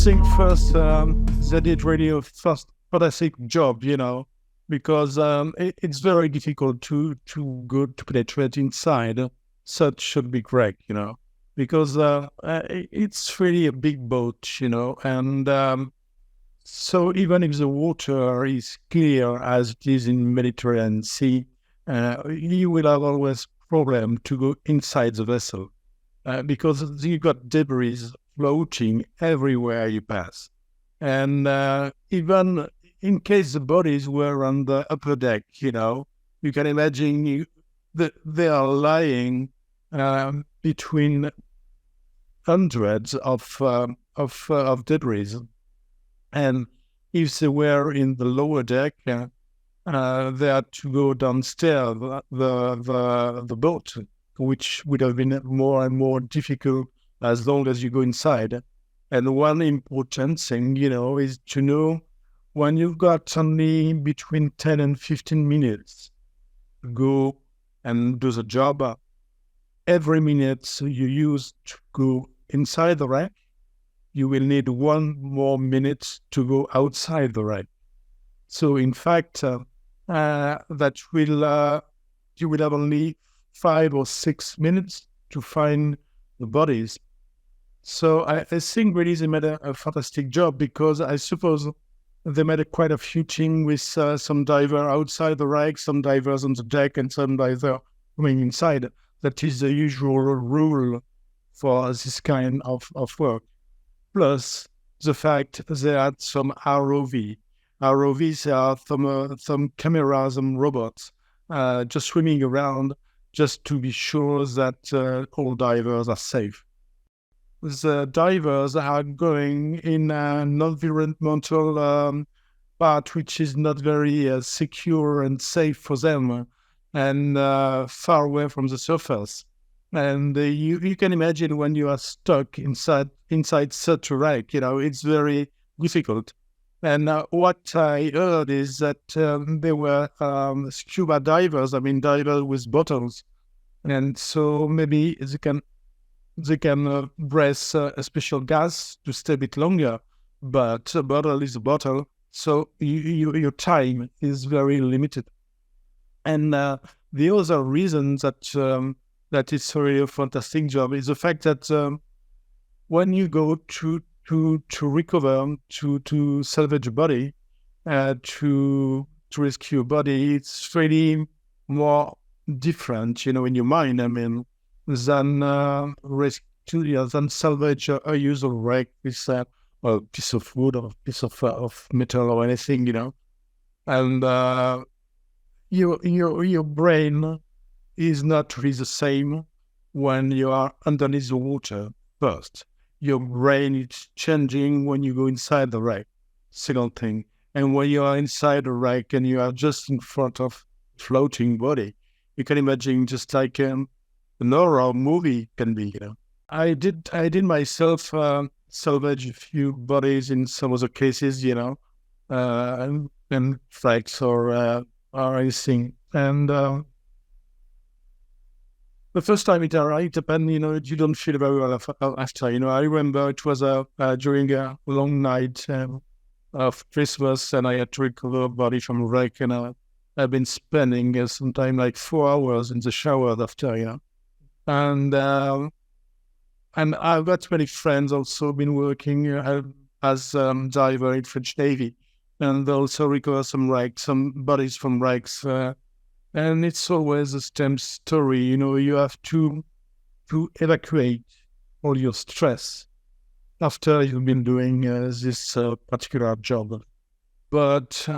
think first, they did really a first fantastic job, because it's very difficult to go to penetrate inside such a big wreck, because it's really a big boat, and so even if the water is clear as it is in Mediterranean Sea, you will have always problem to go inside the vessel because you got debris floating everywhere you pass. And even in case the bodies were on the upper deck, you can imagine that they are lying between hundreds of debris. And if they were in the lower deck, they had to go downstairs the boat, which would have been more and more difficult as long as you go inside. And one important thing, is to know when you've got only between 10 and 15 minutes to go and do the job, every minute you use to go inside the wreck, you will need 1 more minute to go outside the wreck. So in fact, that will you will have only 5 or 6 minutes to find the bodies. So I think really they made a fantastic job, because I suppose they made quite a few things with some diver outside the wreck, some divers on the deck, and some diver coming inside. That is the usual rule for this kind of work. Plus the fact they had some ROV. ROVs are some cameras and robots just swimming around just to be sure that all divers are safe. The divers are going in an environmental part which is not very secure and safe for them, and far away from the surface. And you can imagine when you are stuck inside such a wreck, it's very difficult. And what I heard is that there were scuba divers, divers with bottles. And so maybe they can breathe a special gas to stay a bit longer, but a bottle is a bottle, so your time is very limited. And the other reason that it's really a fantastic job is the fact that when you go to recover, to salvage a body, to rescue a body, it's really more different, in your mind. Than rescue, than salvage a usual wreck with a piece of wood or a piece of metal or anything, And your brain is not really the same when you are underneath the water first. Your brain is changing when you go inside the wreck, second thing. And when you are inside the wreck and you are just in front of floating body, you can imagine just like an horror movie can be, I did myself salvage a few bodies in some other cases, and flights or anything. And the first time it happened, you don't feel very well after. I remember it was during a long night of Christmas, and I had to recover a body from a wreck, and I've been spending sometime like 4 hours in the shower after, And I've got many friends also been working as diver in French Navy, and they also recover some bodies from wrecks. And it's always the same story, you have to evacuate all your stress after you've been doing this particular job. But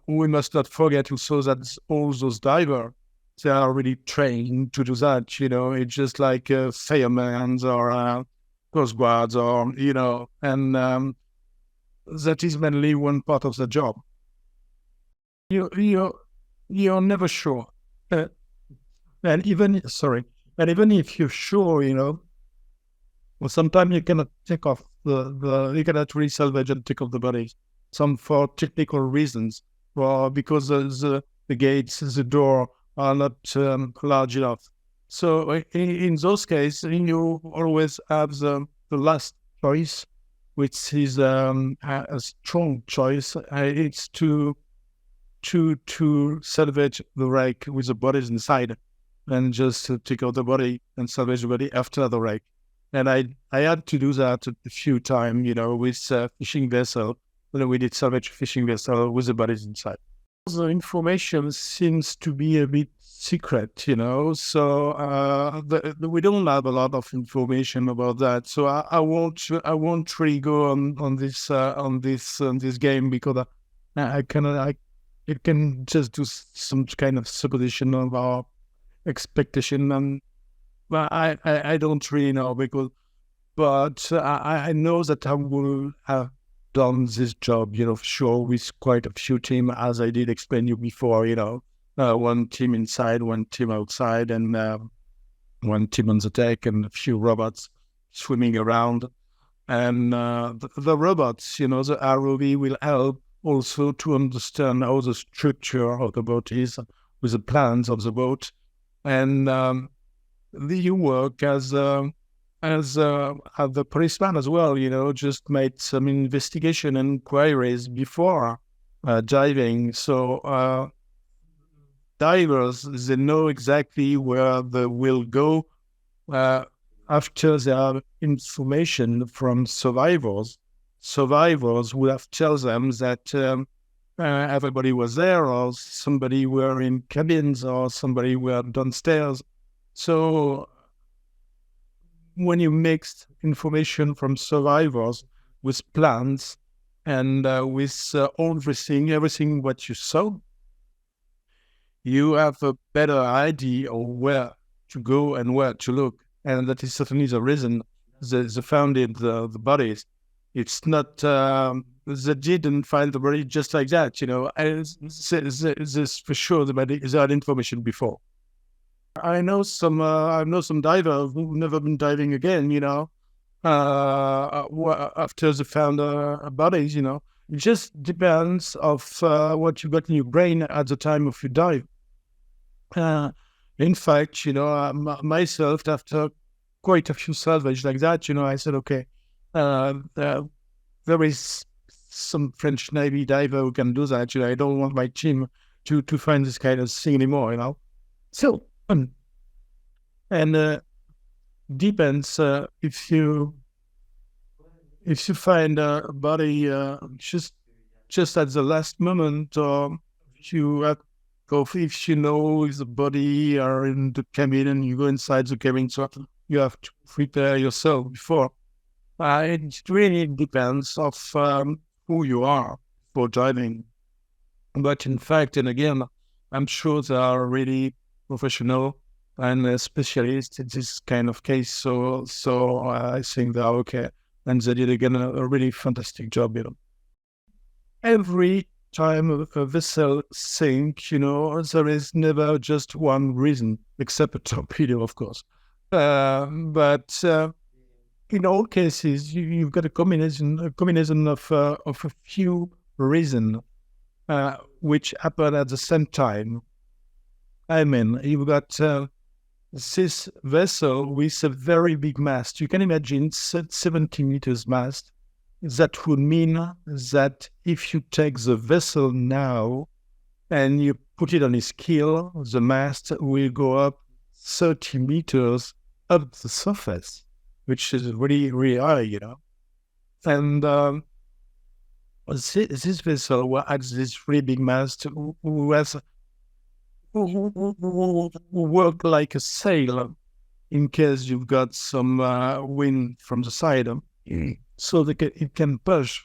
we must not forget also that all those divers, they are really trained to do that, it's just like firemen or coast guards or, and that is mainly one part of the job. You're never sure. And even if you're sure, well, sometimes you cannot take off you cannot really salvage and take off the bodies. Some for technical reasons, or because the gates, the door are not large enough. So in those cases, you always have the last choice which is a strong choice. It's to salvage the wreck with the bodies inside, and just to take out the body and salvage the body after the wreck. And I had to do that a few times, with fishing vessel. We did salvage fishing vessel with the bodies inside. The information seems to be a bit secret, so we don't have a lot of information about that. So I won't really go on this game, because it can just do some kind of supposition of our expectation, and I don't really know, but I know that I will have done this job, for sure, with quite a few teams, as I did explain you before, one team inside, one team outside, and one team on the deck, and a few robots swimming around. And the robots, the ROV will help also to understand how the structure of the boat is, with the plans of the boat. And you work as the policeman as well, just made some investigation and queries before diving. So divers, they know exactly where they will go after they have information from survivors. Survivors will have tell them that everybody was there, or somebody were in cabins, or somebody were downstairs. So when you mix information from survivors with plans and with everything what you saw, you have a better idea of where to go and where to look. And that is certainly the reason they found the bodies. It's not, they didn't find the body just like that, This for sure, the body is had information before. I know some divers who've never been diving again, after they found bodies, It just depends of what you got in your brain at the time of your dive. In fact, myself, after quite a few salvage like that, I said, okay, there is some French Navy diver who can do that. I don't want my team to find this kind of thing anymore, So, and depends if you find a body just at the last moment, or if if the body are in the cabin and you go inside the cabin, so you have to prepare yourself before. It really depends of who you are for diving. But in fact, and again, I'm sure they are really professional and specialists in this kind of case. So I think they are okay. And they did, again, a really fantastic job, Every time a vessel sinks, there is never just one reason, except a torpedo, of course. But in all cases, you've got a combination of a few reasons which happen at the same time. I mean, you've got this vessel with a very big mast. You can imagine 70 meters mast. That would mean that if you take the vessel now and you put it on its keel, the mast will go up 30 meters up the surface, which is really, really high, And this vessel has this really big mast who work like a sail in case you've got some wind from the side, so it can push.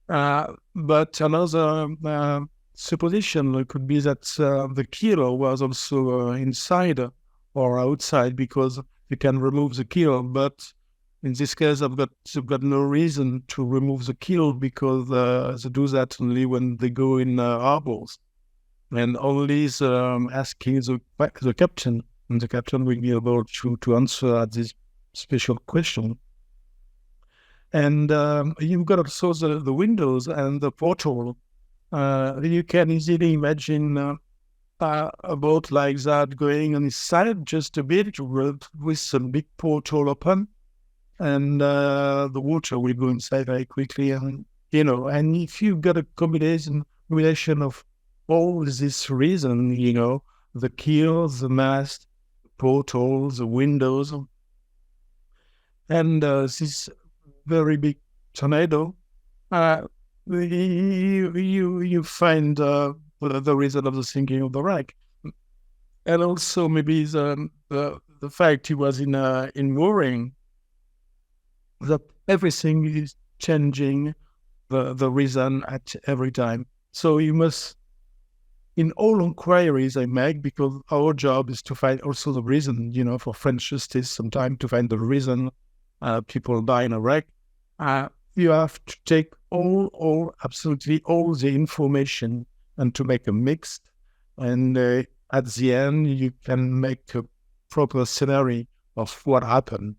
But another supposition could be that the keel was also inside or outside, because you can remove the keel. But in this case, I've got no reason to remove the keel, because they do that only when they go in harbors, and only asking the captain, and the captain will be able to answer this special question. And you've got also the windows and the portal. You can easily imagine a boat like that going on its side just a bit with some big portal open. and the water will go inside very quickly. And, and if you've got a combination of all this reason, the keels, the mast, the portholes, the windows, and this very big tornado, you find the reason of the sinking of the wreck. And also maybe the fact he was in mooring, that everything is changing the reason at every time. So you must, in all inquiries I make, because our job is to find also the reason, for French justice, sometimes to find the reason people die in a wreck. You have to take absolutely all the information and to make a mix. And at the end, you can make a proper scenario of what happened.